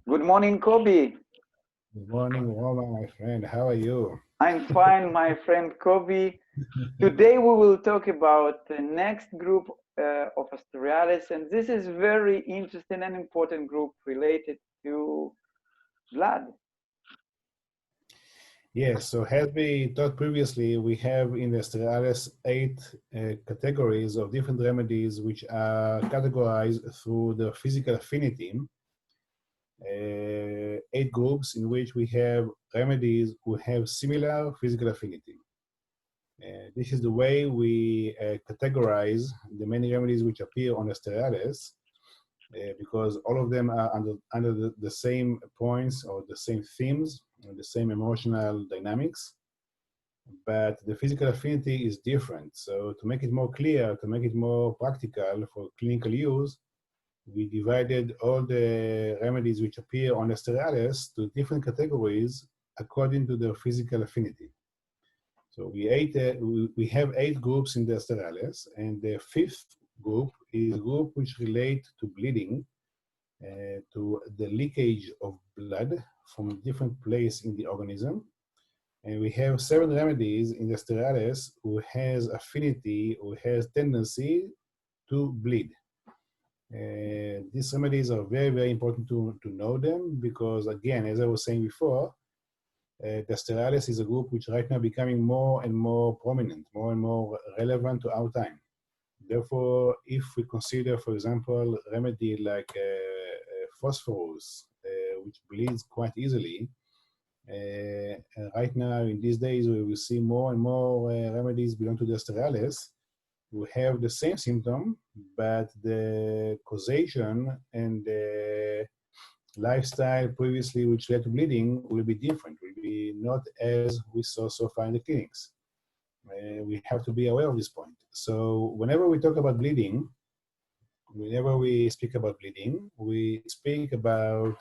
Good morning, Koby. Good morning, Roman, my friend. How are you? I'm fine, my friend Koby. Today we will talk about the next group of Asterialis, and this is very interesting and important group related to blood. Yes, so as we talked previously, we have in the Asterialis 8 categories of different remedies which are categorized through the physical affinity. 8 groups in which we have remedies who have similar physical affinity. This is the way we categorize the many remedies which appear on Asterialis, because all of them are under the same points or the same themes, or the same emotional dynamics, but the physical affinity is different. So to make it more clear, to make it more practical for clinical use, we divided all the remedies which appear on Asterialis to different categories according to their physical affinity. So we have 8 groups in the Asterialis, and the 5th group is a group which relate to bleeding, to the leakage of blood from a different place in the organism. And we have 7 remedies in the Asterialis who has affinity, who has tendency to bleed. These remedies are very, very important to know them because, again, as I was saying before, the Asterialis is a group which right now becoming more and more prominent, more and more relevant to our time. Therefore, if we consider, for example, remedy like phosphorus, which bleeds quite easily, right now in these days we will see more and more remedies belong to the Asterialis who have the same symptom, but the causation and the lifestyle previously which led to bleeding will be different, will be not as we saw so far in the clinics. We have to be aware of this point. So whenever we talk about bleeding, whenever we speak about bleeding, we speak about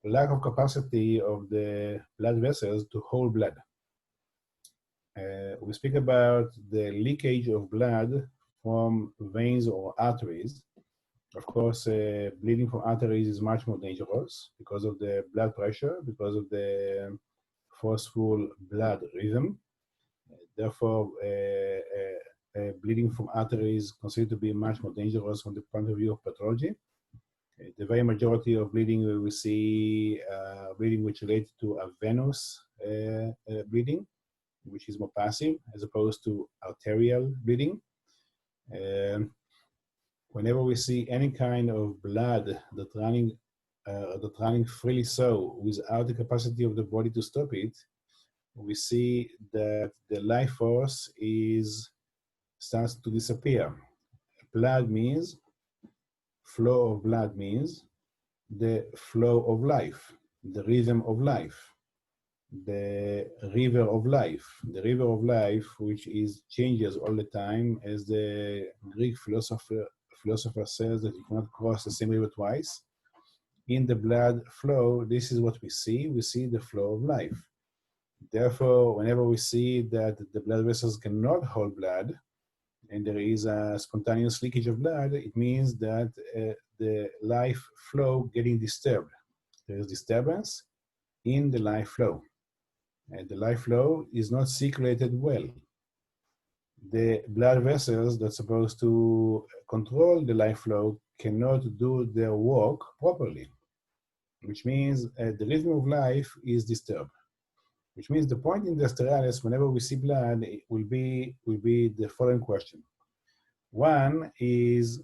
lack of capacity of the blood vessels to hold blood. We speak about the leakage of blood from veins or arteries. Of course, bleeding from arteries is much more dangerous because of the blood pressure, because of the forceful blood rhythm. Therefore, bleeding from arteries is considered to be much more dangerous from the point of view of pathology. The very majority of bleeding we see bleeding which relates to a venous bleeding, which is more passive as opposed to arterial bleeding. Whenever we see any kind of blood that's running freely so without the capacity of the body to stop it, we see that the life force starts to disappear. Blood means, flow of blood means the flow of life, the rhythm of life, the river of life. The river of life, which changes all the time, as the Greek philosopher says that you cannot cross the same river twice. In the blood flow, this is what we see. We see the flow of life. Therefore, whenever we see that the blood vessels cannot hold blood, and there is a spontaneous leakage of blood, it means that the life flow getting disturbed. There is disturbance in the life flow. And the life flow is not circulated well. The blood vessels that's supposed to control the life flow cannot do their work properly, which means the rhythm of life is disturbed. Which means the point in the Asterialis, whenever we see blood, it will be the following question. One is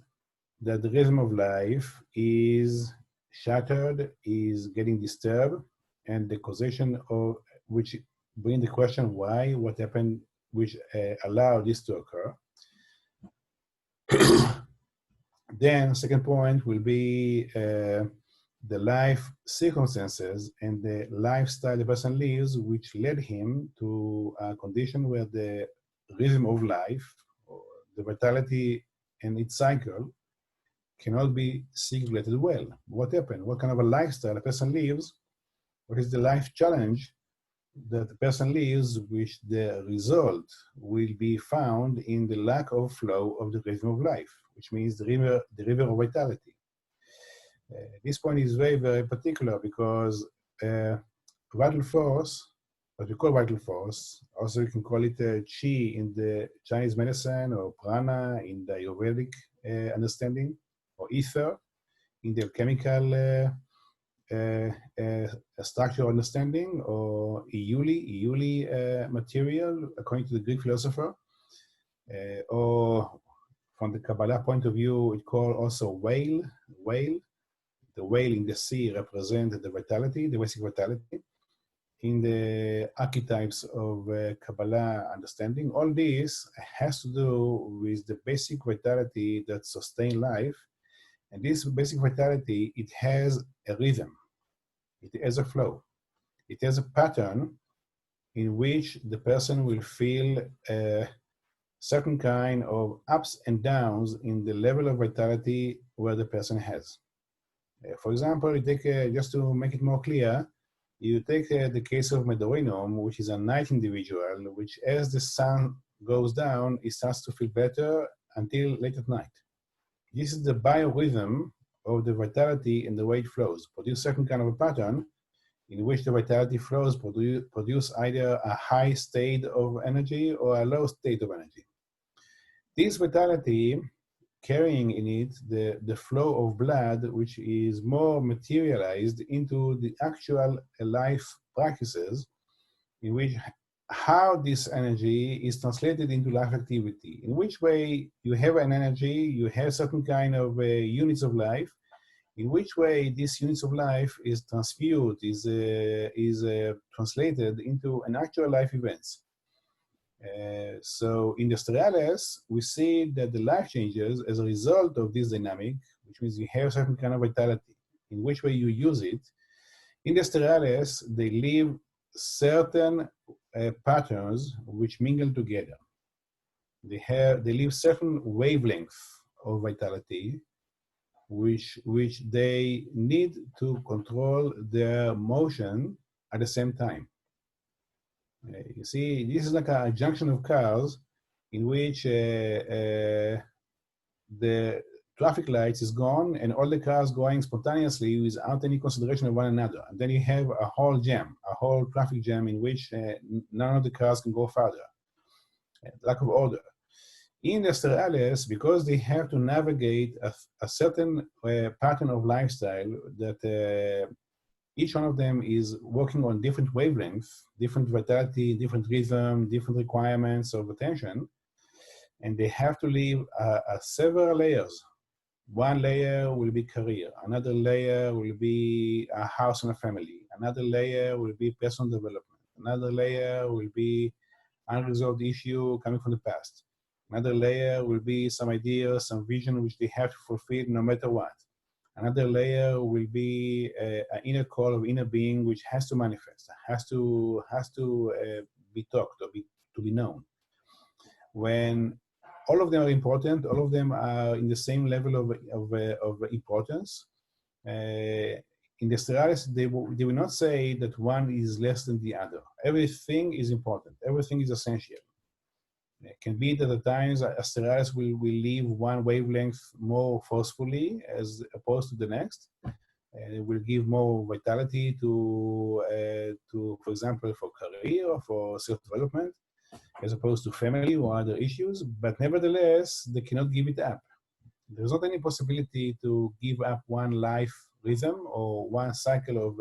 that the rhythm of life is shattered, is getting disturbed, and the causation of which bring the question why, what happened, which allowed this to occur. Then second point will be the life circumstances and the lifestyle the person lives, which led him to a condition where the rhythm of life, or the vitality and its cycle, cannot be circulated well. What happened? What kind of a lifestyle a person lives? What is the life challenge that the person lives, which the result will be found in the lack of flow of the rhythm of life, which means the river of vitality. This point is very, very particular because vital force, what we call vital force, also you can call it chi in the Chinese medicine, or prana in the Ayurvedic understanding, or ether in the chemical structural understanding, or iuli material according to the Greek philosopher, or from the Kabbalah point of view, it called also whale. The whale in the sea represents the vitality, the basic vitality. In the archetypes of Kabbalah understanding, all this has to do with the basic vitality that sustains life. And this basic vitality, it has a rhythm, it has a flow, it has a pattern in which the person will feel a certain kind of ups and downs in the level of vitality where the person has. For example, you take, just to make it more clear, you take the case of Medorinum, which is a night individual, which as the sun goes down, it starts to feel better until late at night. This is the biorhythm of the vitality and the way it flows. Produce certain kind of a pattern in which the vitality flows produce either a high state of energy or a low state of energy. This vitality carrying in it the flow of blood, which is more materialized into the actual life practices, in which how this energy is translated into life activity. In which way you have an energy, you have certain kind of units of life, in which way these units of life is transfused, is translated into an actual life events. So in the Asterialis, we see that the life changes as a result of this dynamic, which means you have certain kind of vitality. In which way you use it. In the Asterialis, they leave certain patterns which mingle together. They leave certain wavelength of vitality, which they need to control their motion at the same time. You see, this is like a junction of cars in which the traffic lights is gone and all the cars going spontaneously without any consideration of one another. And then you have a whole jam, a whole traffic jam in which none of the cars can go further. Lack of order. In the Asterialis, because they have to navigate a certain pattern of lifestyle that each one of them is working on different wavelengths, different vitality, different rhythm, different requirements of attention, and they have to leave several layers. One layer will be career, another layer will be a house and a family, another layer will be personal development, another layer will be unresolved issue coming from the past, another layer will be some ideas, some vision which they have to fulfill no matter what. Another layer will be an inner call of inner being which has to manifest, has to be talked or to be known. When all of them are important, all of them are in the same level of importance. In the Asterialis, they will not say that one is less than the other. Everything is important. Everything is essential. It can be that at times Asterialis will leave one wavelength more forcefully as opposed to the next. It will give more vitality to, for example, for career or for self-development, as opposed to family or other issues. But nevertheless, they cannot give it up. There's not any possibility to give up one life rhythm or one cycle of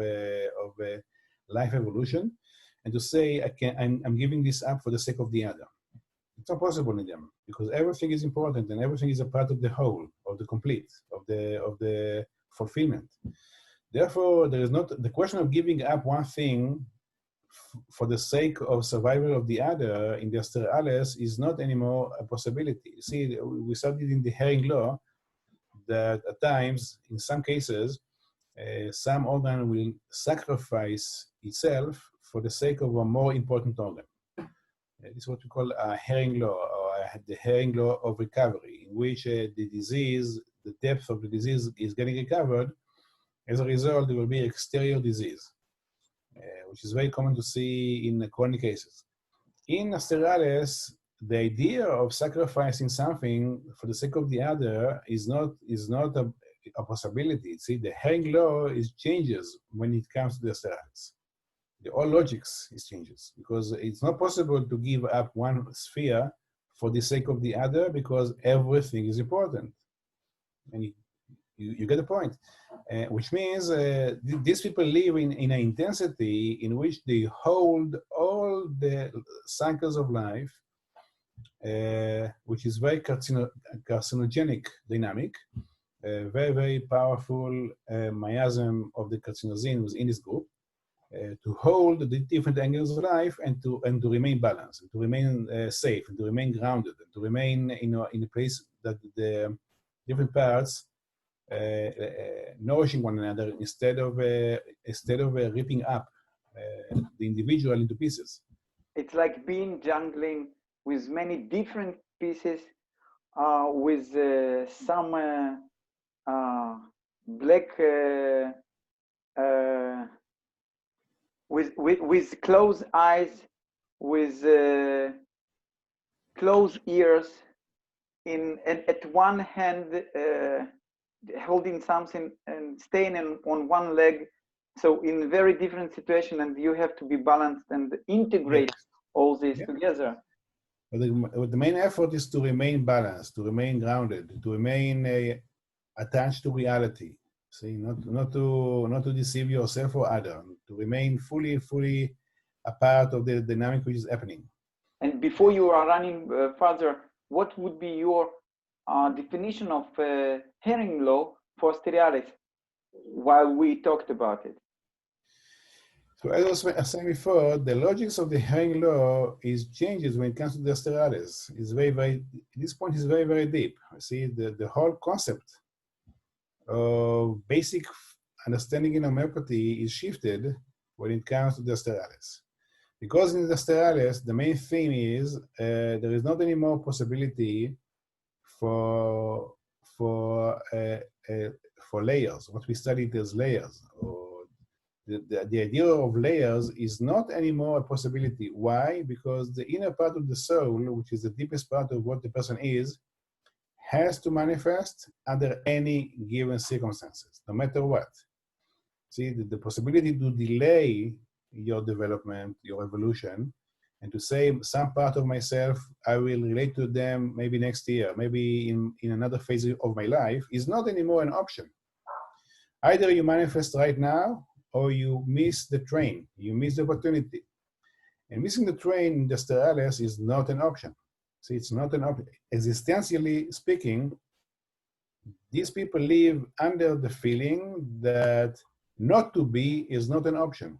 life evolution, and to say I'm giving this up for the sake of the other. It's not possible in them, because everything is important and everything is a part of the whole, of the complete, of the fulfillment. Therefore, there is not the question of giving up one thing for the sake of survival of the other in the Asterialis is not anymore a possibility. You see, we studied in the Herring law that at times, in some cases, some organ will sacrifice itself for the sake of a more important organ. This is what we call a Herring law, or the Herring law of recovery, in which the disease, the depth of the disease is getting recovered. As a result, there will be exterior disease, which is very common to see in chronic cases. In Asterialis, the idea of sacrificing something for the sake of the other is not a possibility. See, the Herring law is changes when it comes to the Asterialis. The all logics is changes because it's not possible to give up one sphere for the sake of the other because everything is important. And you get the point, which means these people live in an intensity in which they hold all the cycles of life, which is very carcinogenic dynamic, very, very powerful miasm of the carcinogens in this group, to hold the different angles of life and to remain balanced, and to remain safe, and to remain grounded, and to remain in a place that the different parts nourishing one another instead of ripping up the individual into pieces. It's like being jungling with many different pieces, with some black, with closed eyes, with closed ears, at one hand holding something and staying on one leg, so in very different situation, and you have to be balanced and integrate all this together. But the main effort is to remain balanced, to remain grounded, to remain attached to reality. See, not to deceive yourself or other, to remain fully a part of the dynamic which is happening. And before you are running further, what would be your definition of Herring law for Asterialis while we talked about it? So as I was saying before, the logics of the Herring law is changes when it comes to the Asterialis. It's this point is very, very deep. See, the whole concept of basic understanding in homeopathy is shifted when it comes to the Asterialis. Because in the Asterialis, the main theme is there is not any more possibility for layers, what we studied as layers. Or the idea of layers is not anymore a possibility. Why? Because the inner part of the soul, which is the deepest part of what the person is, has to manifest under any given circumstances, no matter what. See, the possibility to delay your development, your evolution, and to say some part of myself, I will relate to them maybe next year, maybe in another phase of my life, is not anymore an option. Either you manifest right now, or you miss the train, you miss the opportunity. And missing the train in the Asterialis is not an option. See, it's not an option. Existentially speaking, these people live under the feeling that not to be is not an option.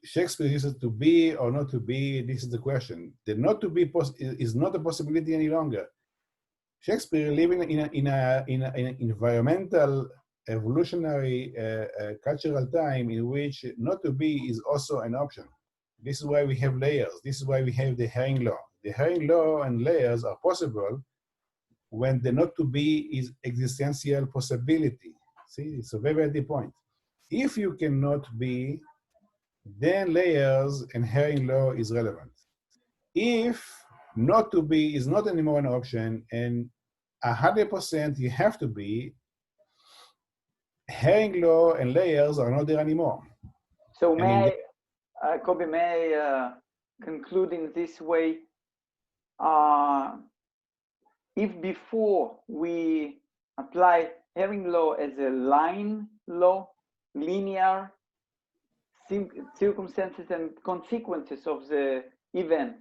Shakespeare uses to be or not to be, this is the question. The not to be is not a possibility any longer. Shakespeare living in an environmental, evolutionary, cultural time in which not to be is also an option. This is why we have layers. This is why we have the Herring law. The Herring law and layers are possible when the not to be is existential possibility. See, it's a very, very deep point. If you cannot be, then layers and Herring law is relevant. If not to be is not anymore an option and 100% you have to be, Herring law and layers are not there anymore. So Koby, may I conclude in this way, if before we apply Herring law as a line law, linear circumstances and consequences of the event,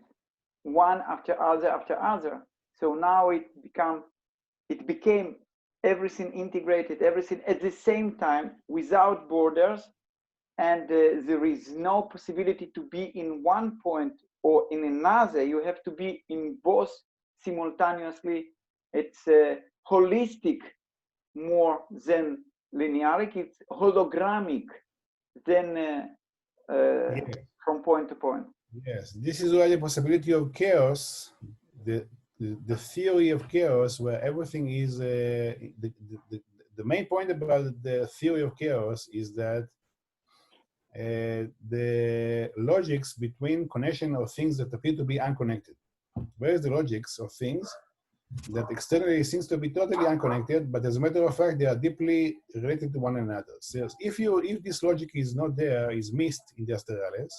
one after other, so now it became everything integrated, everything at the same time without borders, and there is no possibility to be in one point or in another. You have to be in both simultaneously. It's holistic more than linearic. It's hologrammic than from point to point. Yes, this is why the possibility of chaos, the theory of chaos, where everything is the main point about the theory of chaos is that the logics between connection of things that appear to be unconnected. Where is the logics of things that externally seems to be totally unconnected, but as a matter of fact, they are deeply related to one another. So if this logic is not there, is missed in the Asterialis,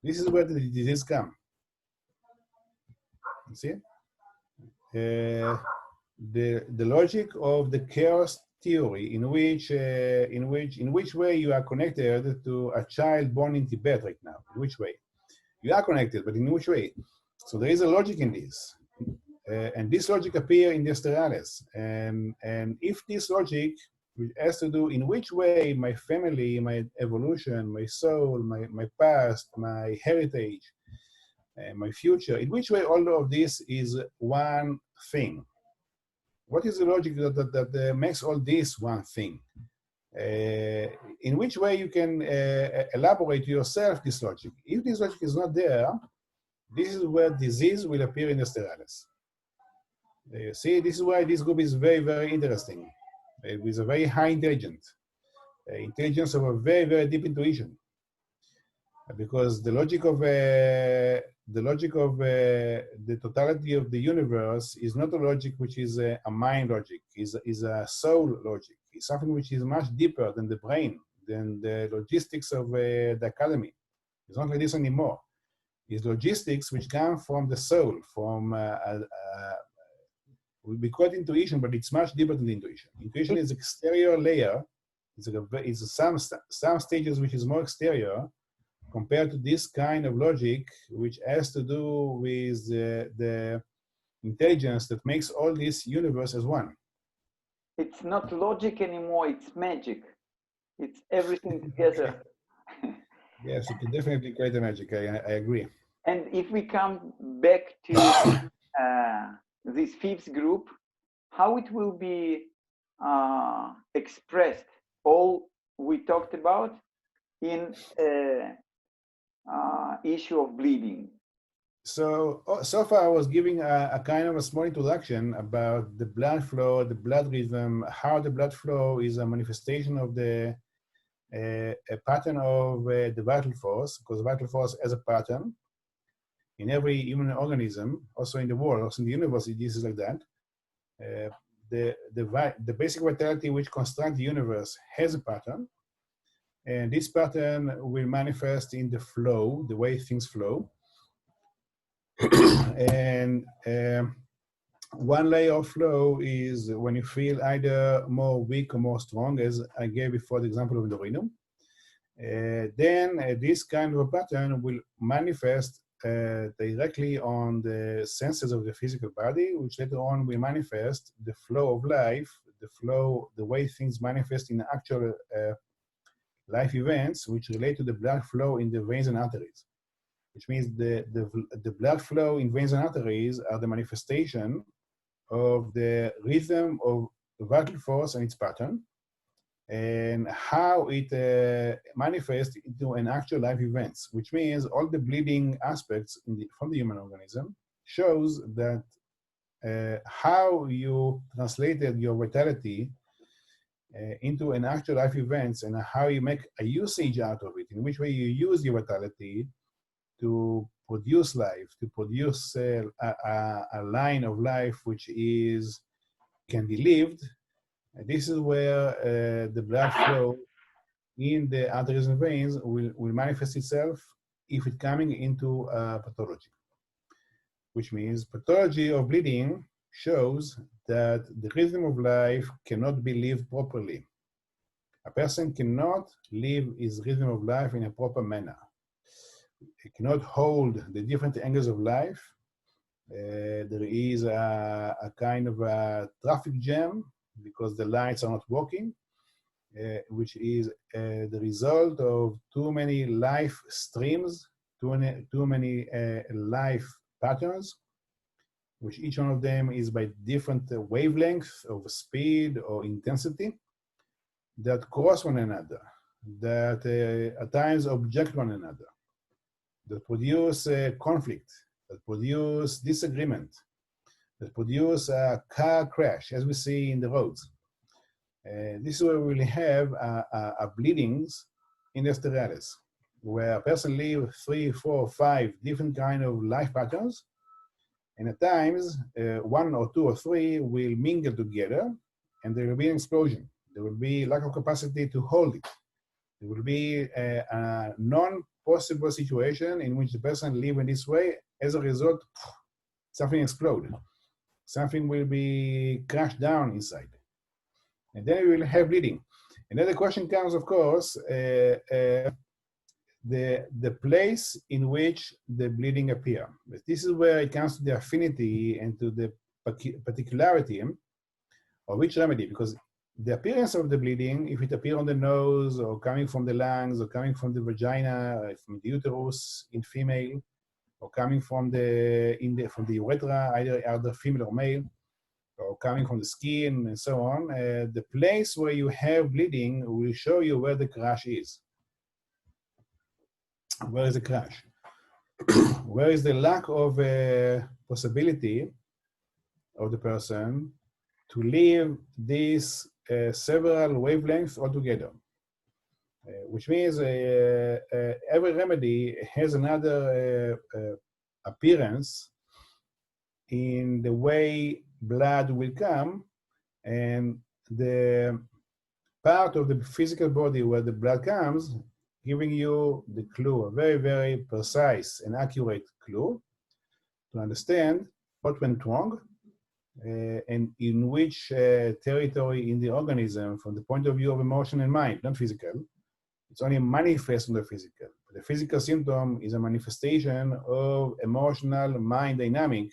this is where the disease come. You see? The logic of the chaos theory, in which way you are connected to a child born in Tibet right now. In which way? You are connected, but in which way? So there is a logic in this. And this logic appears in the Asterialis. And if this logic, which has to do in which way my family, my evolution, my soul, my past, my heritage, my future, in which way all of this is one thing. What is the logic that makes all this one thing? In which way you can elaborate yourself this logic? If this logic is not there, this is where disease will appear in the Asterialis. See, this is why this group is very, very interesting. With a very high intelligence of a very, very deep intuition. Because the logic of the totality of the universe is not a logic which is a mind logic, is a soul logic. It's something which is much deeper than the brain, than the logistics of the academy. It's not like this anymore. It's logistics which come from the soul, from we call it intuition, but it's much deeper than the intuition. Intuition is exterior layer. It's some stages which is more exterior compared to this kind of logic, which has to do with the intelligence that makes all this universe as one. It's not logic anymore, it's magic. It's everything together. Yes, you can definitely create the magic, I agree. And if we come back to this fifth group, how it will be expressed, all we talked about in issue of bleeding. So far I was giving a kind of a small introduction about the blood flow, the blood rhythm, how the blood flow is a manifestation of a pattern of the vital force, because vital force has a pattern in every human organism, also in the world, also in the universe, this is like that. The basic vitality which constructs the universe has a pattern, and this pattern will manifest in the flow, the way things flow. And one layer of flow is when you feel either more weak or more strong, as I gave before the example of the rhinum. Then this kind of a pattern will manifest directly on the senses of the physical body, which later on will manifest the flow of life, the way things manifest in actual life events, which relate to the blood flow in the veins and arteries. Which means the blood flow in veins and arteries are the manifestation of the rhythm of vital force and its pattern, and how it manifests into an actual life events, which means all the bleeding aspects from the human organism shows that how you translated your vitality into an actual life events, and how you make a usage out of it, in which way you use your vitality to produce life, to produce a line of life which can be lived. And this is where the blood flow in the arteries and veins will manifest itself if it's coming into pathology. Which means pathology of bleeding shows that the rhythm of life cannot be lived properly. A person cannot live his rhythm of life in a proper manner. He cannot hold the different angles of life. There is a kind of a traffic jam because the lights are not working, which is the result of too many life streams, too many life patterns, which each one of them is by different wavelengths of speed or intensity that cross one another, that at times object one another, that produce conflict, that produce disagreement, that produce a car crash, as we see in the roads. This is where we will have a bleedings in the Asterialis, where a person lives 3, 4, 5 different kind of life patterns, And at times, one or two or three will mingle together, and there will be an explosion. There will be lack of capacity to hold it. There will be a non-possible situation in which the person live in this way. As a result, something explodes. Something will be crashed down inside. And then we will have bleeding. And then the question comes, of course, the place in which the bleeding appear. But this is where it comes to the affinity and to the particularity of each remedy, because the appearance of the bleeding, if it appears on the nose or coming from the lungs or coming from the vagina, from the uterus in female, or coming from the urethra, either female or male, or coming from the skin and so on, the place where you have bleeding will show you where the crash is. Where is the crash? Where is the lack of possibility of the person to leave these several wavelengths altogether? Which means every remedy has another appearance in the way blood will come, and the part of the physical body where the blood comes, giving you the clue, a very, very precise and accurate clue to understand what went wrong and in which territory in the organism from the point of view of emotion and mind, not physical. It's only manifest on the physical. The physical symptom is a manifestation of emotional mind dynamic,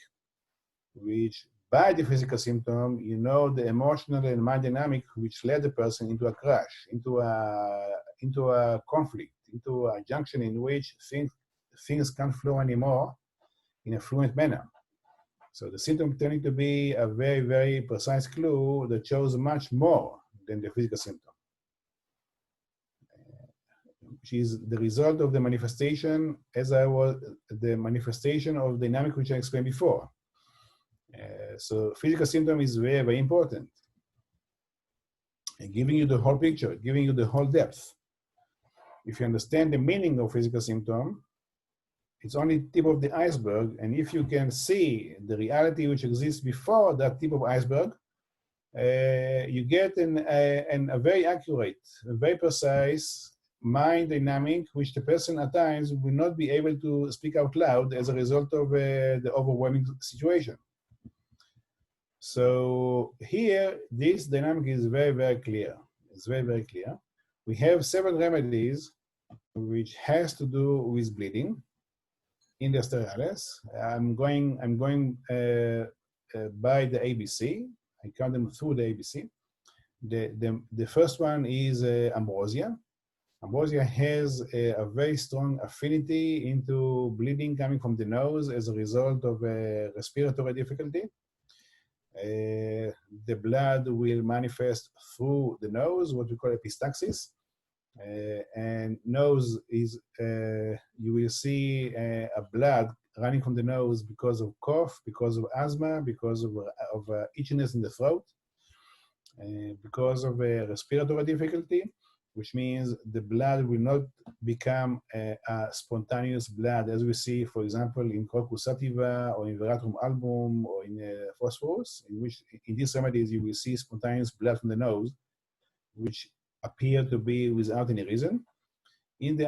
which by the physical symptom, you know the emotional and mind dynamic which led the person into a crash, into a conflict, into a junction in which things can't flow anymore in a fluent manner. So the symptom turning to be a very, very precise clue that shows much more than the physical symptom, which is the result of the manifestation, the manifestation of dynamic which I explained before. So physical symptom is very, very important. And giving you the whole picture, giving you the whole depth. If you understand the meaning of physical symptom, it's only tip of the iceberg. And if you can see the reality which exists before that tip of iceberg, you get a very accurate, a very precise mind dynamic, which the person at times will not be able to speak out loud as a result of the overwhelming situation. So here, this dynamic is very, very clear. It's very, very clear. We have 7 remedies which has to do with bleeding in the Asterialis. I'm going by the ABC. I count them through the ABC. The first one is ambrosia. Ambrosia has a very strong affinity into bleeding coming from the nose as a result of respiratory difficulty. The blood will manifest through the nose, what we call epistaxis. And nose is, you will see a blood running from the nose because of cough, because of asthma, because of itchiness in the throat, because of respiratory difficulty, which means the blood will not become a spontaneous blood, as we see, for example, in Crocus sativa or in Veratrum album or in Phosphorus, in which in these remedies you will see spontaneous blood from the nose, which appear to be without any reason. In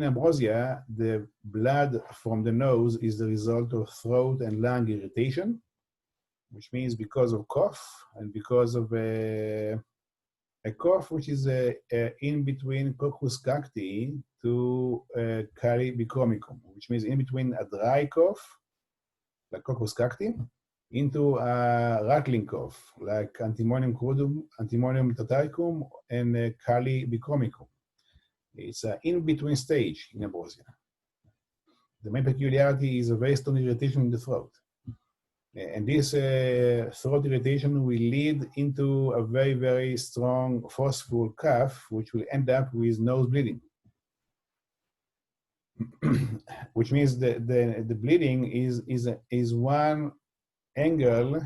ambrosia, the blood from the nose is the result of throat and lung irritation, which means because of cough and because of a cough which is in between Coccus cacti to Cali bichromicum, which means in between a dry cough, like Coccus cacti, into a rattling cough, like Antimonium crudum, Antimonium tataricum, and Cali bichromicum. It's an in-between stage in ambrosia. The main peculiarity is a very strong irritation in the throat. And this throat irritation will lead into a very, very strong forceful cough, which will end up with nose bleeding. Which means the bleeding is one angle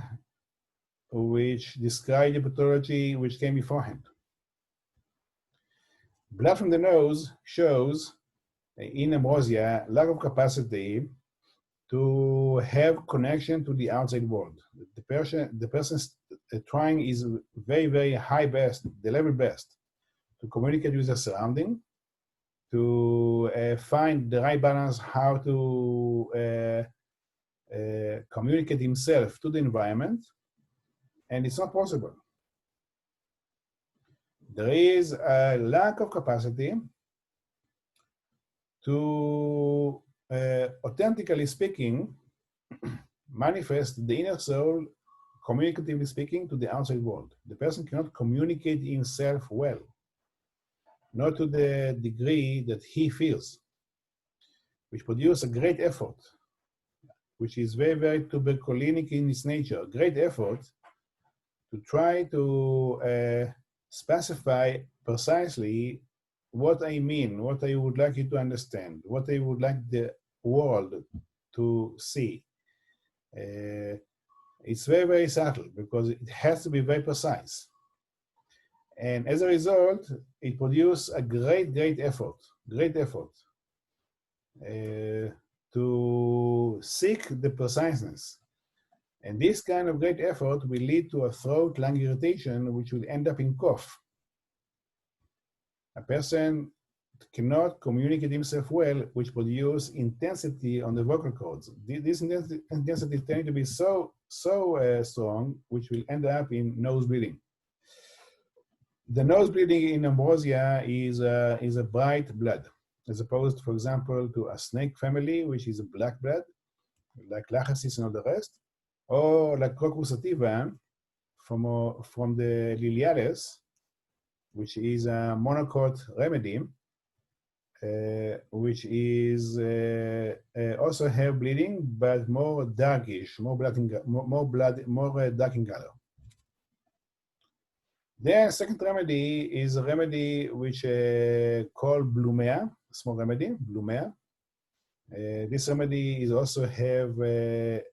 which describes the pathology which came beforehand. Blood from the nose shows in ambrosia lack of capacity to have connection to the outside world. The person's trying is very, very high best, the level best, to communicate with the surrounding, to find the right balance, how to communicate himself to the environment, and it's not possible. There is a lack of capacity to, authentically speaking, manifest the inner soul, communicatively speaking, to the outside world. The person cannot communicate himself well, not to the degree that he feels, which produces a great effort, which is very, very tuberculinic in its nature, great effort to try to specify precisely what I mean, what I would like you to understand, what I would like the world to see. It's very, very subtle because it has to be very precise. And as a result, it produces a great, great effort to seek the preciseness. And this kind of great effort will lead to a throat lung irritation, which will end up in cough. A person cannot communicate himself well, which produces intensity on the vocal cords. This intensity tends to be so strong, which will end up in nose bleeding. The nose bleeding in ambrosia is a bright blood, as opposed, for example, to a snake family, which is a black blood, like lachesis and all the rest, or like crocus sativa from the liliales, which is a monocot remedy, which is also hair bleeding, but more darkish, more dark in color. Then second remedy is a remedy which called blumea, small remedy, blumea. This remedy is also have a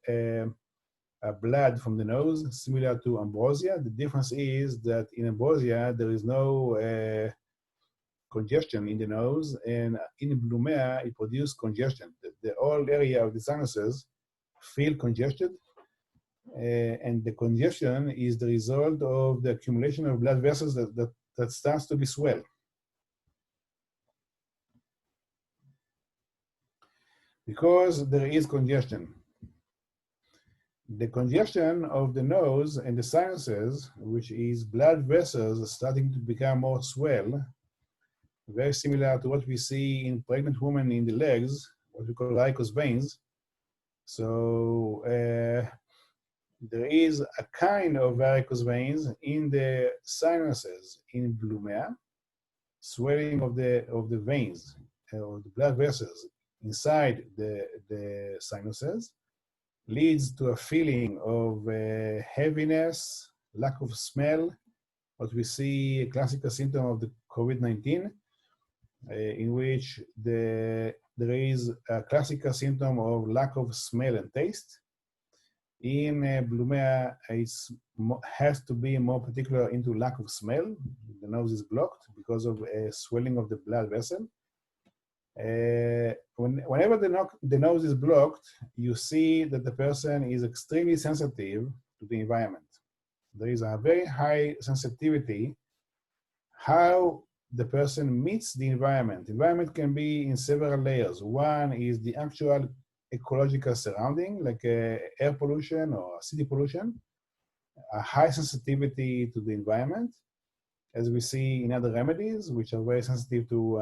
blood from the nose, similar to ambrosia. The difference is that in ambrosia, there is no congestion in the nose, and in blumea, it produces congestion. The whole area of the sinuses feel congested, and the congestion is the result of the accumulation of blood vessels that starts to be swell. Because there is congestion. The congestion of the nose and the sinuses, which is blood vessels starting to become more swell, very similar to what we see in pregnant women in the legs, what we call varicose veins. So there is a kind of varicose veins in the sinuses in blumea, swelling of the veins or the blood vessels inside the sinuses, leads to a feeling of heaviness, lack of smell, what we see a classical symptom of the COVID-19, in which there is a classical symptom of lack of smell and taste. In blumea, it has to be more particular into lack of smell. The nose is blocked because of a swelling of the blood vessel. Whenever the nose is blocked, you see that the person is extremely sensitive to the environment. There is a very high sensitivity how the person meets the environment. The environment can be in several layers. One is the actual ecological surrounding, like air pollution or city pollution, a high sensitivity to the environment, as we see in other remedies, which are very sensitive to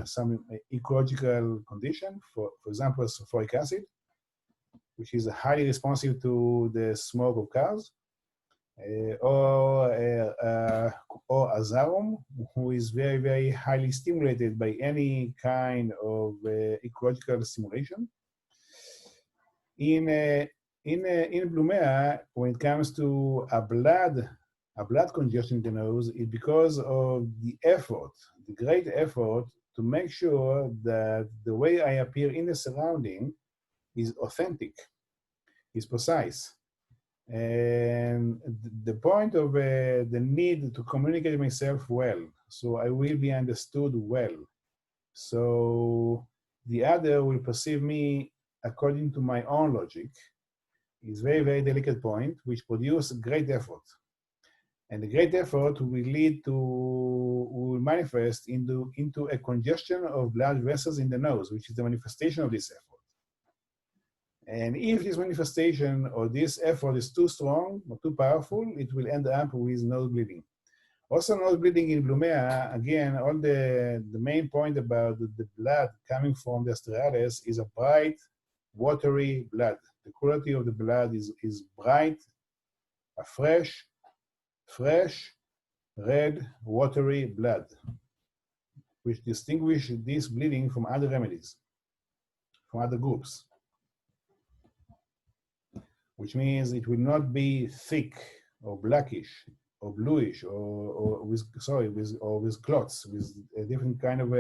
some ecological condition, for example, sulfuric acid, which is highly responsive to the smoke of cars, or azarum, who is very, very highly stimulated by any kind of ecological stimulation. In blumea, when it comes to a blood congestion in the nose, is because of the effort, the great effort to make sure that the way I appear in the surrounding is authentic, is precise. And the point of the need to communicate myself well, so I will be understood well. So the other will perceive me according to my own logic, is very, very delicate point, which produce great effort. And the great effort will lead to, will manifest into a congestion of blood vessels in the nose, which is the manifestation of this effort. And if this manifestation or this effort is too strong or too powerful, it will end up with nose bleeding. Also, nose bleeding in Blumea, again, all the main point about the blood coming from the Asterialis is a bright, watery blood. The quality of the blood is bright, a fresh, red, watery blood, which distinguish this bleeding from other remedies, from other groups. Which means it will not be thick or blackish or bluish or with clots, with a different kind of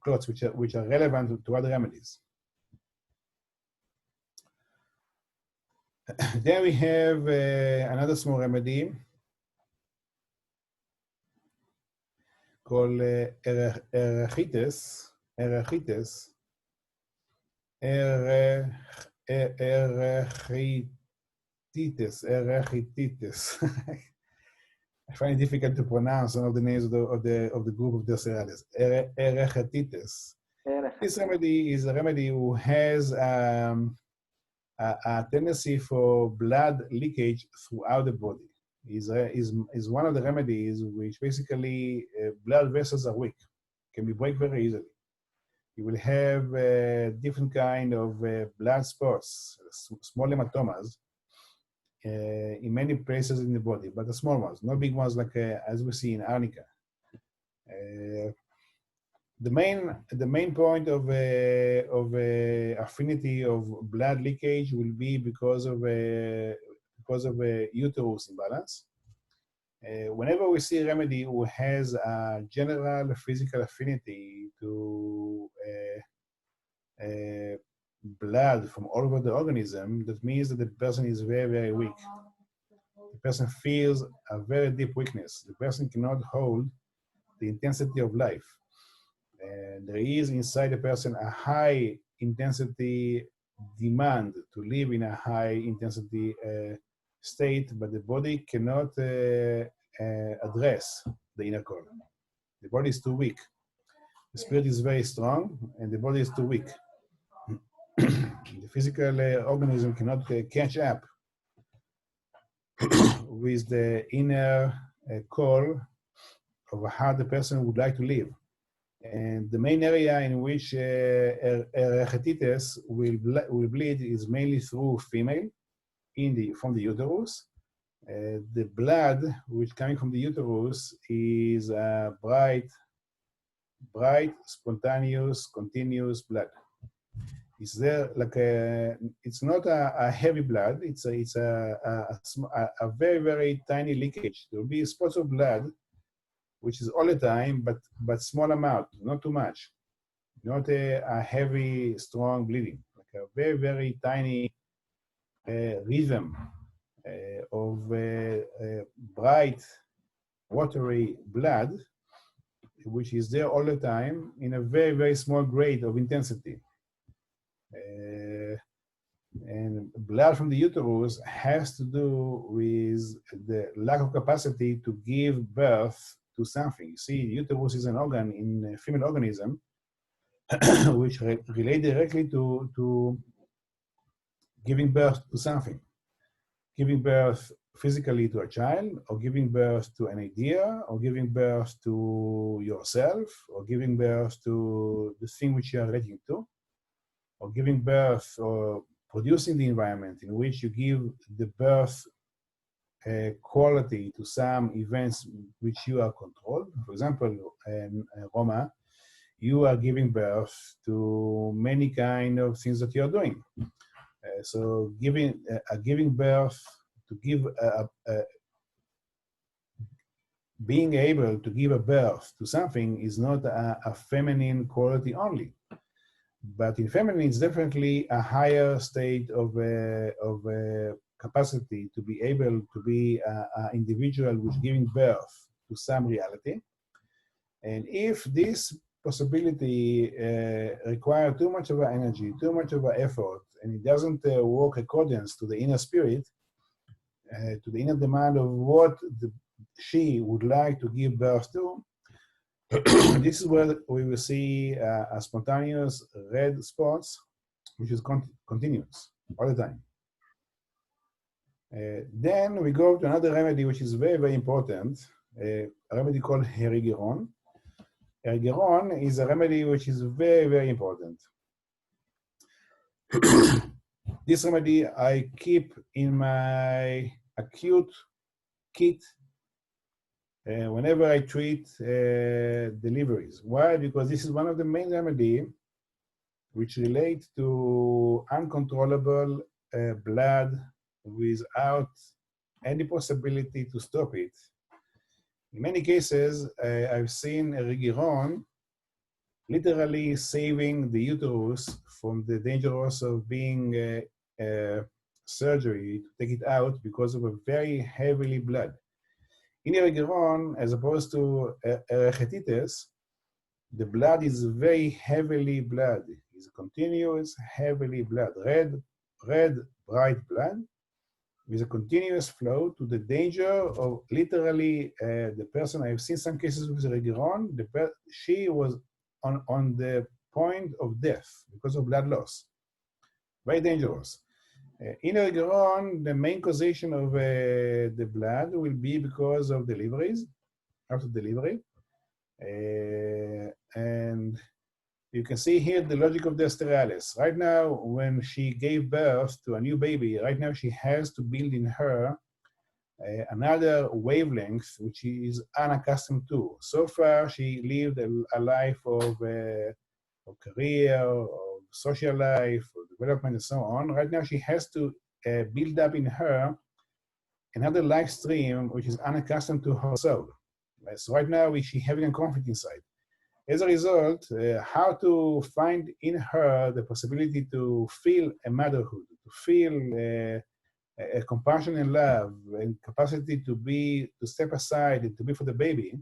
clots which are relevant to other remedies. Then we have another small remedy called erechitis. Erechitis. I find it difficult to pronounce some of the names of the group of the Asterialis. Erechitis. This remedy is a remedy who has a tendency for blood leakage throughout the body. Is one of the remedies which basically blood vessels are weak, can be break very easily. You will have different kind of blood spots, small hematomas in many places in the body, but the small ones, not big ones like as we see in arnica. The main point of affinity of blood leakage will be because of uterus imbalance. Whenever we see a remedy who has a general physical affinity to blood from all over the organism, that means that the person is very, very weak. The person feels a very deep weakness. The person cannot hold the intensity of life. There is inside the person a high intensity demand to live in a high intensity state, but the body cannot address the inner core. The body is too weak. The spirit is very strong, and the body is too weak. The physical organism cannot catch up with the inner core of how the person would like to live. And the main area in which erechitis will bleed is mainly through female, from the uterus. The blood which coming from the uterus is bright, spontaneous, continuous blood. It's there like it's not a heavy blood. It's a very, very tiny leakage. There will be spots of blood, which is all the time, but small amount, not too much. Not a heavy, strong bleeding. Like a very, very tiny rhythm of bright, watery blood, which is there all the time in a very, very small grade of intensity. And blood from the uterus has to do with the lack of capacity to give birth to something. You see, uterus is an organ in a female organism which relate directly to giving birth to something. Giving birth physically to a child, or giving birth to an idea, or giving birth to yourself, or giving birth to the thing which you are relating to, or giving birth or producing the environment in which you give the birth quality to some events which you are controlled. For example, Roma, you are giving birth to many kind of things that you are doing. So giving birth, to give being able to give a birth to something is not a feminine quality only. But in feminine, it's definitely a higher state of capacity to be able to be an individual which giving birth to some reality. And if this possibility requires too much of our energy, too much of our effort, and it doesn't work accordance to the inner spirit, to the inner demand of what she would like to give birth to, this is where we will see a spontaneous red spots, which is continuous all the time. Then we go to another remedy, which is very, very important, a remedy called Herigeron. Herigeron is a remedy which is very, very important. This remedy I keep in my acute kit whenever I treat deliveries. Why? Because this is one of the main remedies which relate to uncontrollable blood without any possibility to stop it. In many cases, I've seen Herigeron literally saving the uterus from the dangers of being surgery to take it out because of a very heavily blood. In Herigeron, as opposed to hepatitis, the blood is very heavily blood. It's continuous heavily blood, red, bright blood, with a continuous flow to the danger of literally the person. I've seen some cases with Herigeron, she was on the point of death because of blood loss. Very dangerous. In Herigeron, the main causation of the blood will be because of deliveries, after delivery. And you can see here the logic of the Asterialis. Right now, when she gave birth to a new baby, right now she has to build in her another wavelength, which she is unaccustomed to. So far, she lived a life of career, of social life, of development, and so on. Right now, she has to build up in her another life stream, which is unaccustomed to her soul. So right now, she's having a conflict inside. As a result, how to find in her the possibility to feel a motherhood, to feel a compassion and love, and capacity to step aside and to be for the baby.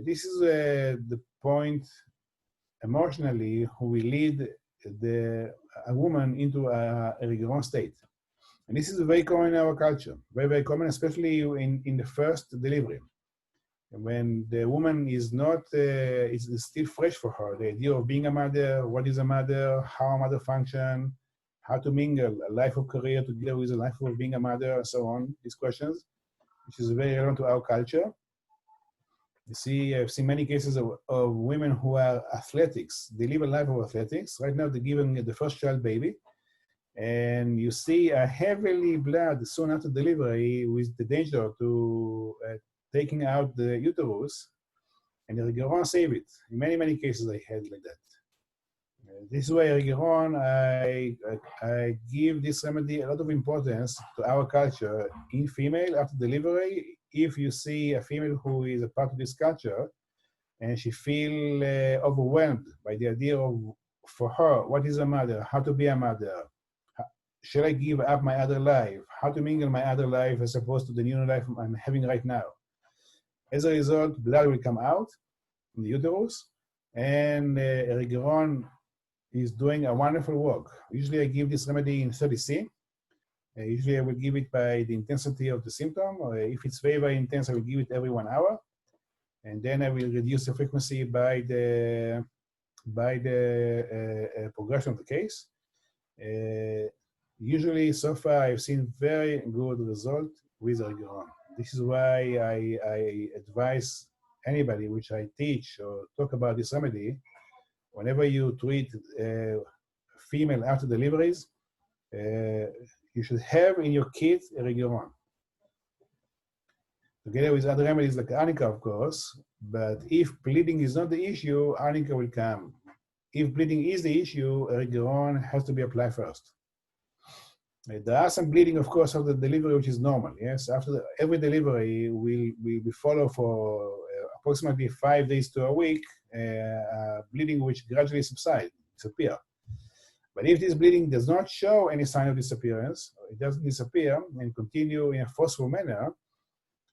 This is the point emotionally who will lead a woman into a Herigeron state. And this is very common in our culture, very, very common, especially in the first delivery. When the woman is not, it's still fresh for her, the idea of being a mother, what is a mother, how a mother function, how to mingle a life of career together with a life of being a mother, and so on, these questions, which is very relevant to our culture. You see, I've seen many cases of women who are athletics. They live a life of athletics. Right now, they're giving the first child baby. And you see a heavily blood soon after delivery with the danger to taking out the uterus. And the Herigeron save it. In many, many cases, I had like that. This is why Herigeron, I give this remedy a lot of importance to our culture in female after delivery. If you see a female who is a part of this culture and she feels overwhelmed by the idea of, for her, what is a mother, how to be a mother, should I give up my other life, how to mingle my other life as opposed to the new life I'm having right now. As a result, blood will come out from the uterus, and Herigeron is doing a wonderful work. Usually I give this remedy in 30C. Usually I will give it by the intensity of the symptom, or if it's very, very intense, I will give it every 1 hour. And then I will reduce the frequency by the progression of the case. Usually, so far, I've seen very good result with Herigeron. This is why I advise anybody which I teach or talk about this remedy, whenever you treat female after deliveries, you should have in your kit Herigeron. Together with other remedies like arnica, of course, but if bleeding is not the issue, arnica will come. If bleeding is the issue, Herigeron has to be applied first. There are some bleeding, of course, after the delivery, which is normal. Yes, after every delivery, we follow for approximately 5 days to a week, bleeding which gradually disappear. But if this bleeding does not show any sign of disappearance, it doesn't disappear and continue in a forceful manner,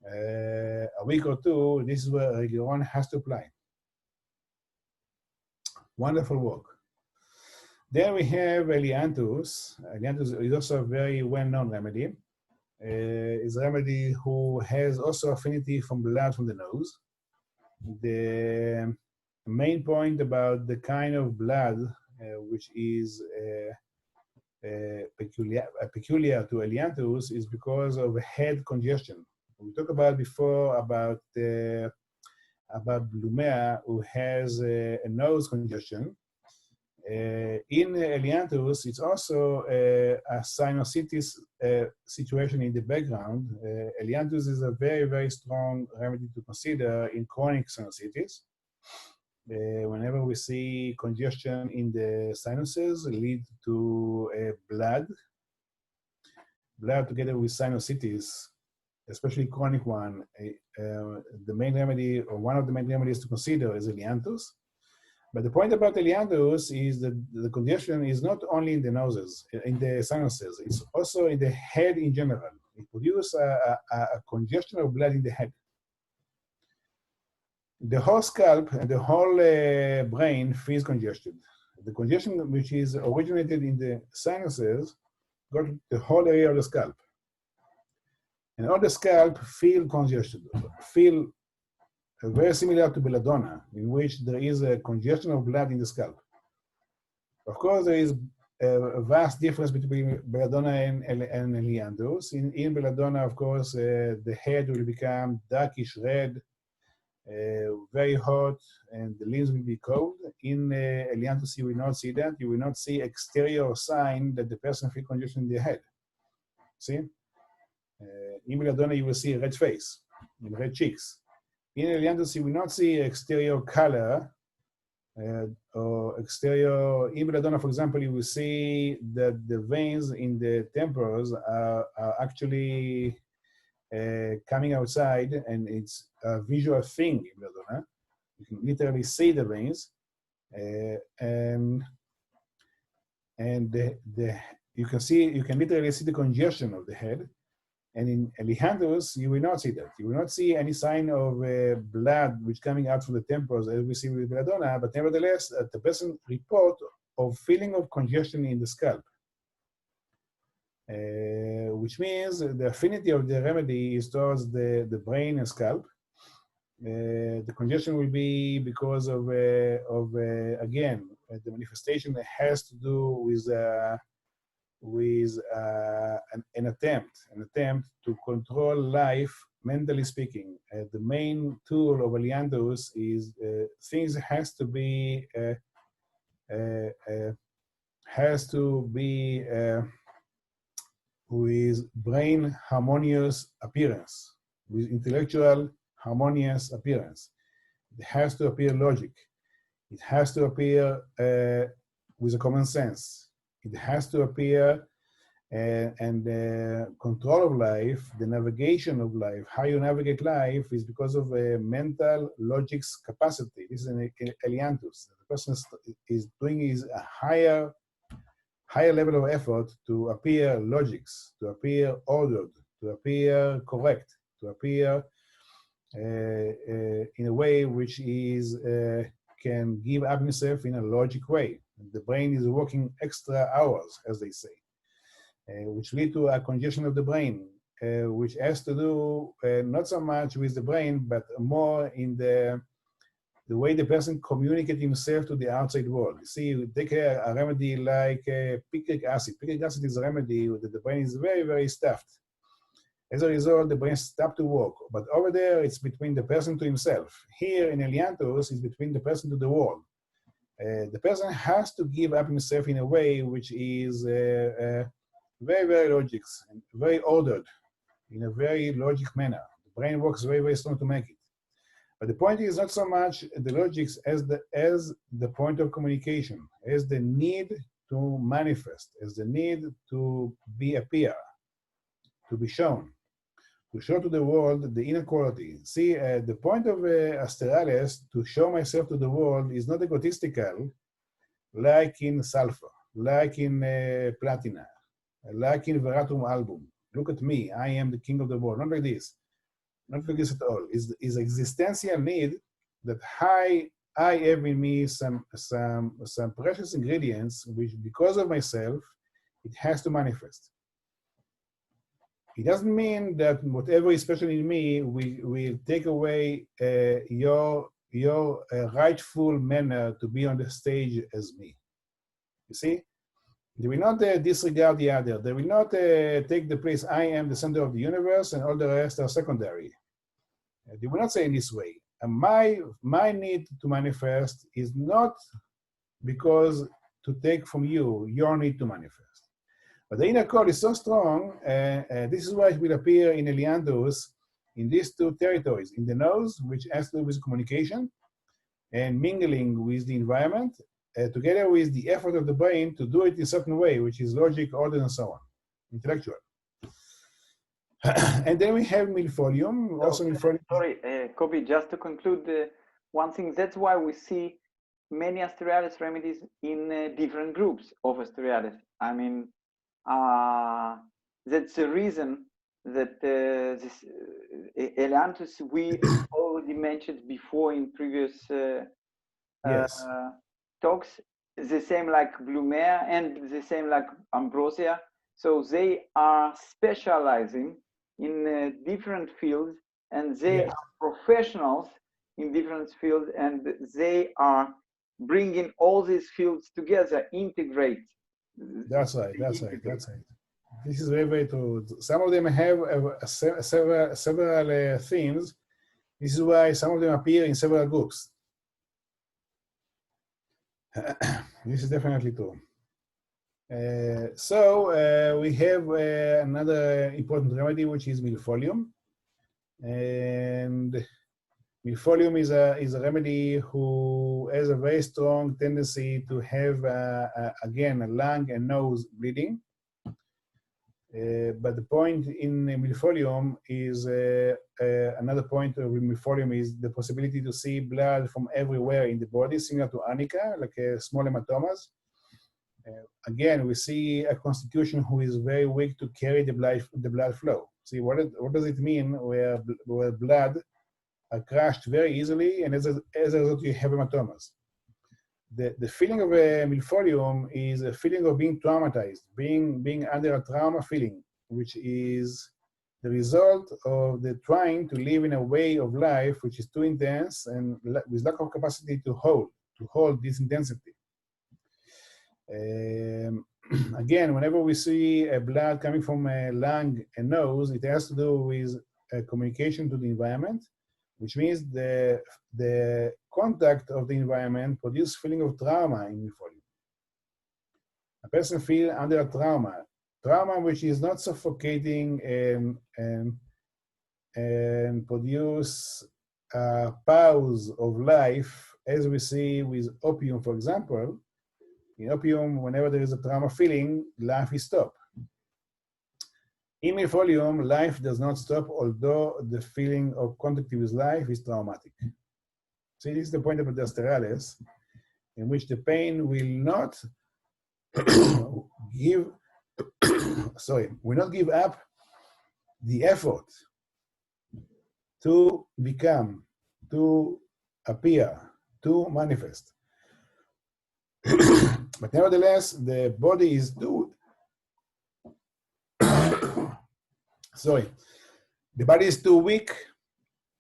a week or two, this is where Herigeron has to apply. Wonderful work. Then we have Elianthus. Elianthus is also a very well-known remedy. Is a remedy who has also affinity from blood from the nose. The main point about the kind of blood which is peculiar to Elianthus is because of head congestion. We talked about before about Blumea, who has a nose congestion. In Elianthus, it's also a sinusitis situation in the background. Elianthus is a very, very strong remedy to consider in chronic sinusitis. Whenever we see congestion in the sinuses, lead to blood together with sinusitis, especially chronic one. The main remedy, or one of the main remedies to consider, is Elianthus. But the point about Elianthus is that the congestion is not only in the noses, in the sinuses, it's also in the head in general. It produces a congestion of blood in the head. The whole scalp and the whole brain feels congested. The congestion which is originated in the sinuses got the whole area of the scalp. And all the scalp feel congested, feel very similar to belladonna, in which there is a congestion of blood in the scalp. Of course, there is a vast difference between belladonna and Elianthus. In belladonna, of course, the head will become darkish red, very hot, and the limbs will be cold. In Elianthus, you will not see that. You will not see exterior sign that the person feels congestion in the head. See? In belladonna, you will see a red face and red cheeks. In Elianthus, you will not see exterior color or exterior. In belladonna, for example, you will see that the veins in the temples are actually coming outside, and it's a visual thing in belladonna. You can literally see the veins, and you can literally see the congestion of the head. And in Elianthus, you will not see that. You will not see any sign of blood which coming out from the temples as we see with belladonna, but nevertheless, the person report of feeling of congestion in the scalp, which means the affinity of the remedy is towards the brain and scalp. The congestion will be because of again, the manifestation that has to do with an attempt to control life, mentally speaking. The main tool of Elianthus is things has to be with brain harmonious appearance, with intellectual harmonious appearance. It has to appear logic. It has to appear with a common sense. It has to appear and the control of life, the navigation of life, how you navigate life is because of a mental logic's capacity. This is an Elianthus. The person is doing is a higher level of effort to appear logics, to appear ordered, to appear correct, to appear in a way which is can give up himself in a logic way. The brain is working extra hours, as they say, which lead to a congestion of the brain, which has to do not so much with the brain, but more in the way the person communicates himself to the outside world. You see, you take a remedy like picric acid. Picric acid is a remedy that the brain is very, very stuffed. As a result, the brain stops to work. But over there, it's between the person to himself. Here in Elianthus, it's between the person to the world. The person has to give up himself in a way which is very, very logic and very ordered, in a very logic manner. The brain works very, very strong to make it. But the point is not so much the logics as the point of communication, as the need to manifest, as the need to appear, to be shown, to show to the world the inner quality. See, the point of Asterialis to show myself to the world is not egotistical, like in sulfur, like in platina, like in Veratum album. Look at me, I am the king of the world. Not like this. Not like this at all. Is existential need that high I have in me some precious ingredients which, because of myself, it has to manifest. It doesn't mean that whatever is special in me will take away your rightful manner to be on the stage as me. You see? They will not disregard the other. They will not take the place, I am the center of the universe and all the rest are secondary. They will not say in this way. And my need to manifest is not because to take from you your need to manifest. But the inner call is so strong, this is why it will appear in Eliandus in these two territories, in the nose, which has to do with communication and mingling with the environment, together with the effort of the brain to do it in a certain way, which is logic, order, and so on, intellectual. And then we have milfolium, also milfolium. Sorry, Koby, just to conclude one thing, that's why we see many Asterialis remedies in different groups of Asterialis. I mean, that's the reason that this Eliandus we already mentioned before in previous Yes. talks, the same like Blumer and the same like Ambrosia. So they are specializing in different fields, and they Yes. are professionals in different fields, and they are bringing all these fields together, integrate. That's right, that's right, that's right. This is very, very true. Some of them have several themes. This is why some of them appear in several groups. This is definitely true. So we have another important remedy, which is milfolium. And milfolium is a remedy who has a very strong tendency to have, again, a lung and nose bleeding. But the point in milfolium is, another point of milfolium is the possibility to see blood from everywhere in the body, similar to arnica, like small hematomas. Again, we see a constitution who is very weak to carry the blood flow. See, what does it mean where blood are crushed very easily, and as a result, you have hematomas. The feeling of a milfolium is a feeling of being traumatized, being under a trauma feeling, which is the result of the trying to live in a way of life which is too intense and with lack of capacity to hold this intensity. Again, whenever we see blood coming from a lung and nose, it has to do with communication to the environment, which means the contact of the environment produces feeling of trauma in milfolium. A person feels under a trauma which is not suffocating and produce a pause of life, as we see with opium, for example. In opium, whenever there is a trauma feeling, life is stopped. In milfolium, life does not stop, although the feeling of contact with life is traumatic. See, this is the point of the Asterialis, in which the pain will not will not give up the effort to become, to appear, to manifest. But nevertheless, the body is too, the body is too weak.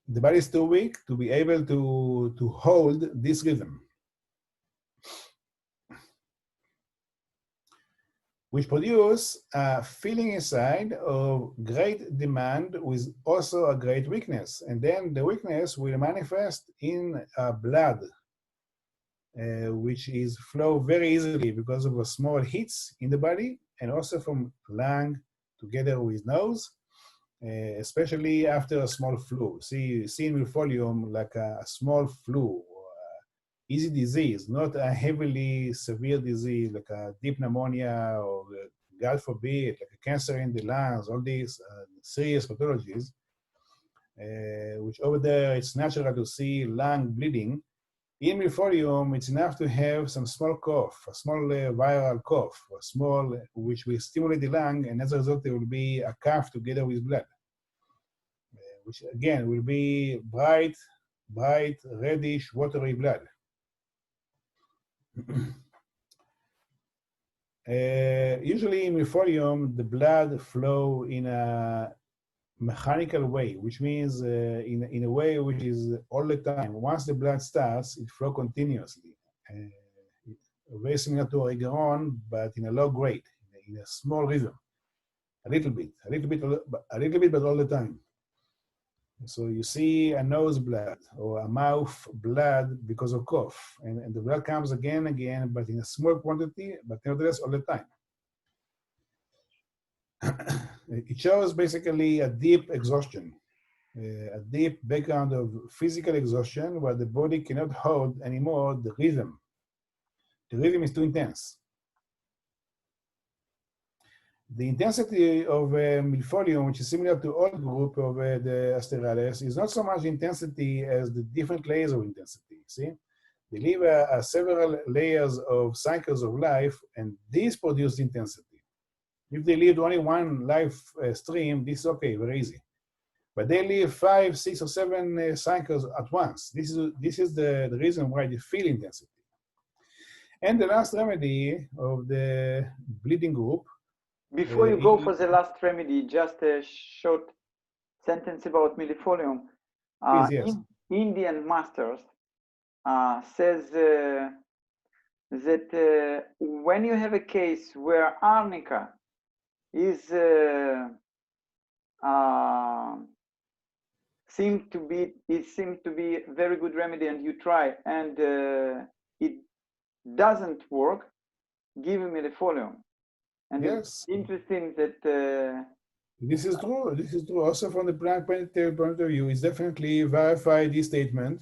The body is too weak to be able to hold this rhythm, which produce a feeling inside of great demand with also a great weakness. And then the weakness will manifest in blood, which is flow very easily because of a small hits in the body, and also from lung together with nose, especially after a small flu. See in milfolium like a small flu, easy disease, not a heavily severe disease like a deep pneumonia or, God forbid, like a cancer in the lungs, all these serious pathologies, which over there it's natural to see lung bleeding. In milfolium, it's enough to have some small cough, a small viral cough, a small, which will stimulate the lung, and as a result, there will be a cough together with blood, which again will be bright, reddish, watery blood. Usually in milfolium, the blood flow in a mechanical way, which means in a way which is all the time. Once the blood starts, it flows continuously. Very similar to Oregon, but in a low grade, in a small rhythm. A little bit, but all the time. So you see a nose blood or a mouth blood because of cough, and the blood comes again and again, but in a small quantity, but nevertheless all the time. It shows basically a deep exhaustion, a deep background of physical exhaustion where the body cannot hold anymore the rhythm. The rhythm is too intense. The intensity of milfolium, which is similar to all group of the Asterialis, is not so much intensity as the different layers of intensity. See, they live several layers of cycles of life, and these produce intensity. If they lived only one life stream, this is okay, very easy. But they live 5, 6, or 7 cycles at once. This is the reason why they feel intensity. And the last remedy of the bleeding group. Before you go for the last remedy, just a short sentence about milfolium. Please, yes. Indian masters says that when you have a case where arnica is seems to be a very good remedy, and you try and it doesn't work, give him milfolium. And yes, it's interesting that this is true. This is true. Also, from the planetary point of view, it's definitely verified this statement.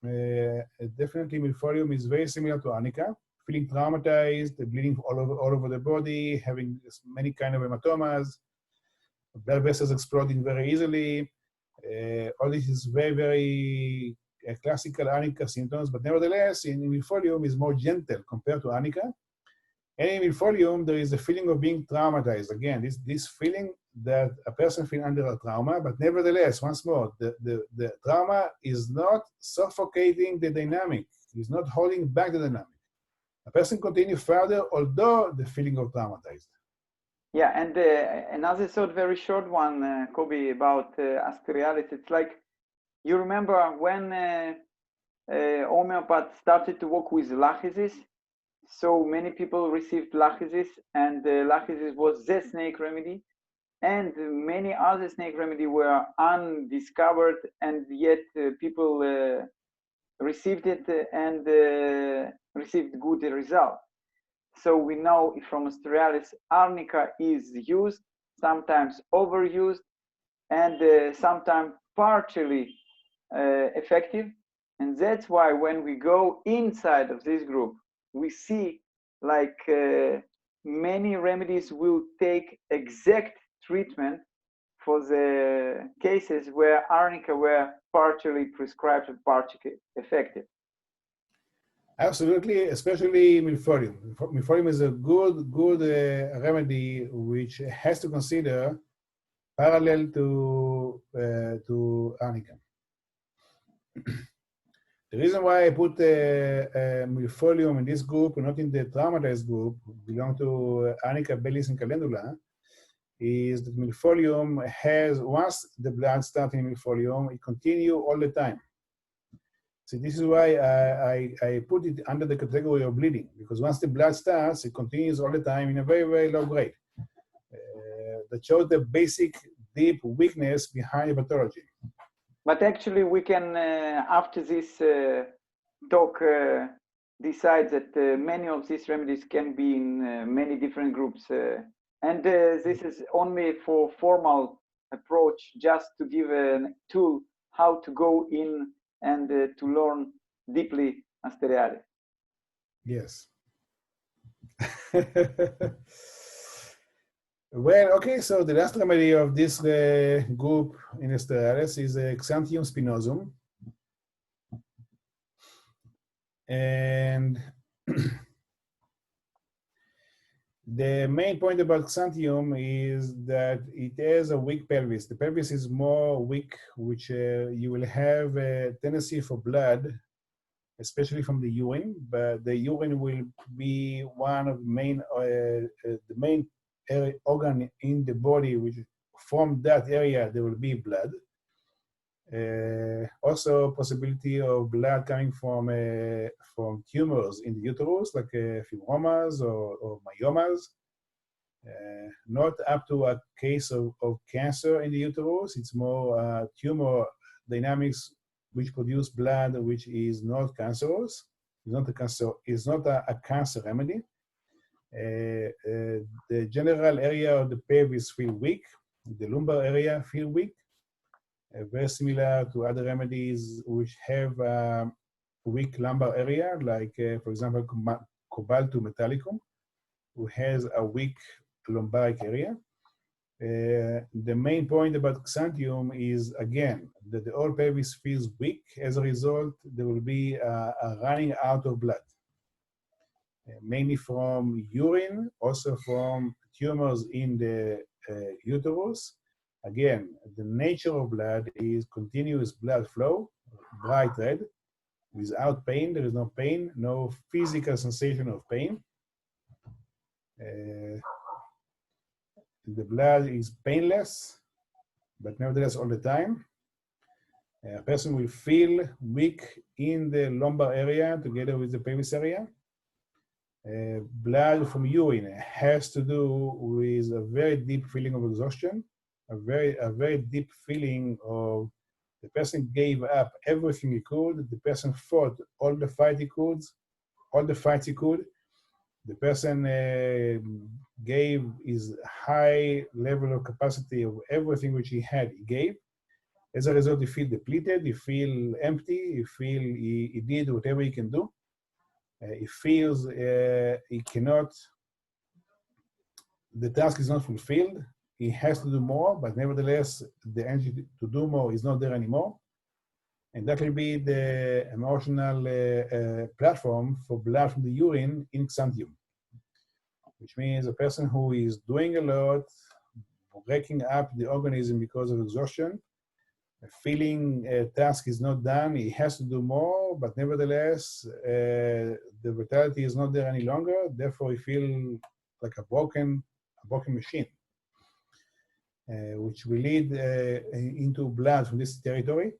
Definitely, milfolium is very similar to arnica. Feeling traumatized, bleeding all over the body, having many kind of hematomas, blood vessels exploding very easily. All this is very, very classical arnica symptoms, but nevertheless, in milfolium is more gentle compared to arnica. And in milfolium, there is a feeling of being traumatized. Again, this feeling that a person feels under a trauma, but nevertheless, once more, the trauma is not suffocating the dynamic. It's not holding back the dynamic. A person continues further, although the feeling of traumatized. Yeah, and another thought, very short one, Koby, about Asterialis. It's like, you remember when homeopath started to work with lachesis? So many people received lachesis, and lachesis was the snake remedy, and many other snake remedy were undiscovered, and yet people received it and received good result. So we know from Asterialis, arnica is used, sometimes overused, and sometimes partially effective. And that's why when we go inside of this group, we see like many remedies will take exact treatment for the cases where arnica were partially prescribed and partially effective. Absolutely, especially milfolium. Milfolium is a good remedy which has to consider parallel to arnica. The reason why I put milfolium in this group, not in the traumatized group, belong to arnica, bellis, and calendula, is that milfolium has, once the blood starts in milfolium, it continues all the time. So this is why I put it under the category of bleeding, because once the blood starts, it continues all the time in a very, very low grade. That shows the basic deep weakness behind the pathology. But actually, we can, after this talk, decide that many of these remedies can be in many different groups. And this is only for formal approach, just to give a tool how to go in and to learn deeply Asterialis. Yes. Well, okay, so the last remedy of this group in Asterialis is Xanthium spinosum. And the main point about Xanthium is that it has a weak pelvis. The pelvis is more weak, which you will have a tendency for blood especially from the urine, but the urine will be one of the main organ in the body, which from that area there will be blood. Also, possibility of blood coming from tumors in the uterus, like fibromas or myomas. Not up to a case of cancer in the uterus. It's more tumor dynamics which produce blood which is not cancerous. It's not a cancer remedy. The general area of the pelvis feel weak. The lumbar area feel weak. Very similar to other remedies which have a weak lumbar area, like for example, Cobaltum metallicum, who has a weak lumbaric area. The main point about Xanthium is, again, that the whole pelvis feels weak. As a result, there will be a running out of blood, mainly from urine, also from tumors in the uterus. Again, the nature of blood is continuous blood flow, bright red, without pain. There is no pain, no physical sensation of pain. The blood is painless, but nevertheless all the time. A person will feel weak in the lumbar area together with the pelvis area. Blood from urine has to do with a very deep feeling of exhaustion, a very deep feeling of the person gave up everything he could. The person fought all the fights he could. The person gave his high level of capacity of everything which he had, he gave. As a result, he feels depleted, he feels empty, he feels he did whatever he can do. He feels he cannot, the task is not fulfilled. He has to do more, but nevertheless, the energy to do more is not there anymore. And that will be the emotional platform for blood from the urine in Xanthium, which means a person who is doing a lot, breaking up the organism because of exhaustion, feeling a task is not done, he has to do more, but nevertheless, the vitality is not there any longer, therefore he feels like a broken machine, which will lead into blood from this territory.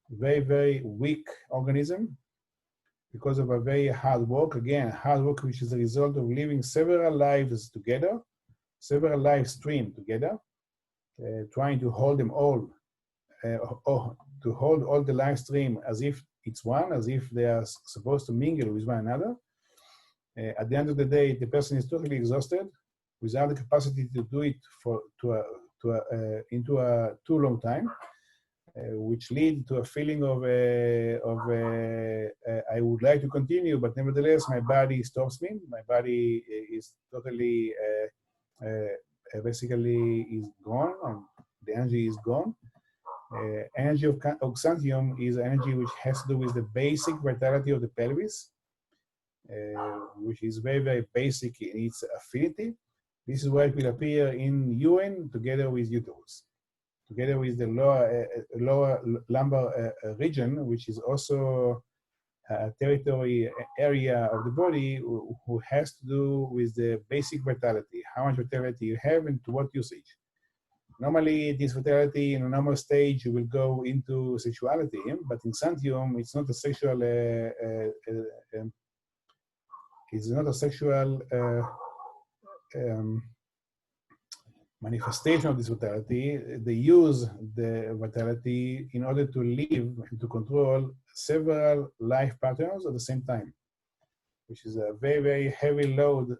Very, very weak organism because of a very hard work. Again, hard work which is a result of living several lives together, several live streams together, trying to hold them all, to hold all the live stream as if it's one, as if they are supposed to mingle with one another. At the end of the day, the person is totally exhausted without the capacity to do it into a too long time. Which lead to a feeling of I would like to continue, but nevertheless my body stops me. My body is totally basically is gone, and the energy is gone. Energy of Xanthium is energy which has to do with the basic vitality of the pelvis, which is very, very basic in its affinity. This is why it will appear in urine together with uterus, together with the lower lumbar region, which is also a territory area of the body who has to do with the basic vitality, how much vitality you have and to what usage. Normally, this vitality in a normal stage will go into sexuality, but in Xanthium, it's not a sexual manifestation of this vitality. They use the vitality in order to live and to control several life patterns at the same time, which is a very, very heavy load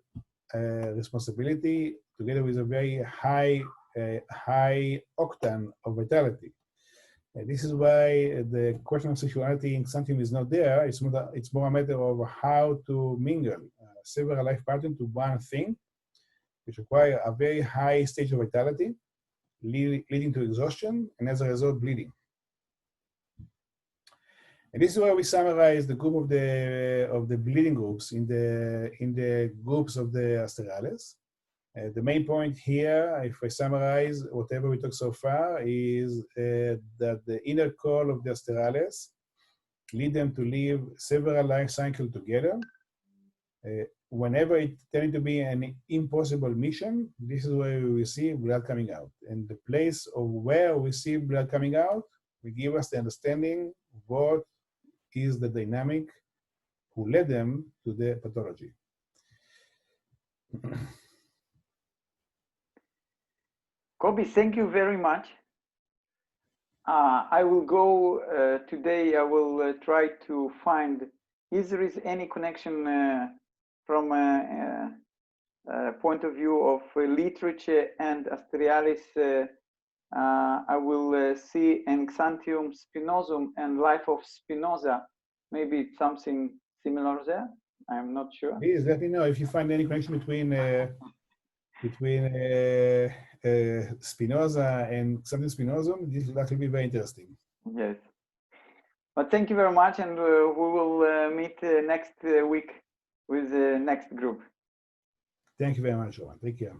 responsibility together with a very high octane of vitality. This is why the question of sexuality in Xanthium is not there. It's more a matter of how to mingle several life patterns to one thing, which require a very high stage of vitality, leading to exhaustion, and as a result, bleeding. And this is where we summarize the group of the bleeding groups in the groups of the Asterialis. The main point here, if I summarize whatever we talked so far, is that the inner core of the Asterialis lead them to live several life cycles together. Whenever it tended to be an impossible mission, this is where we see blood coming out. And the place of where we see blood coming out will give us the understanding what is the dynamic who led them to the pathology. Koby, thank you very much. I will go today, I will try to find if there is any connection from a point of view of literature and Asterialis. I will see Enxantium Spinosum and Life of Spinoza. Maybe it's something similar there. I'm not sure. Please let me know if you find any connection between Spinoza and something Spinosum. That will be very interesting. Yes. But thank you very much, and we will meet next week with the next group. Thank you very much, Roman. Take care.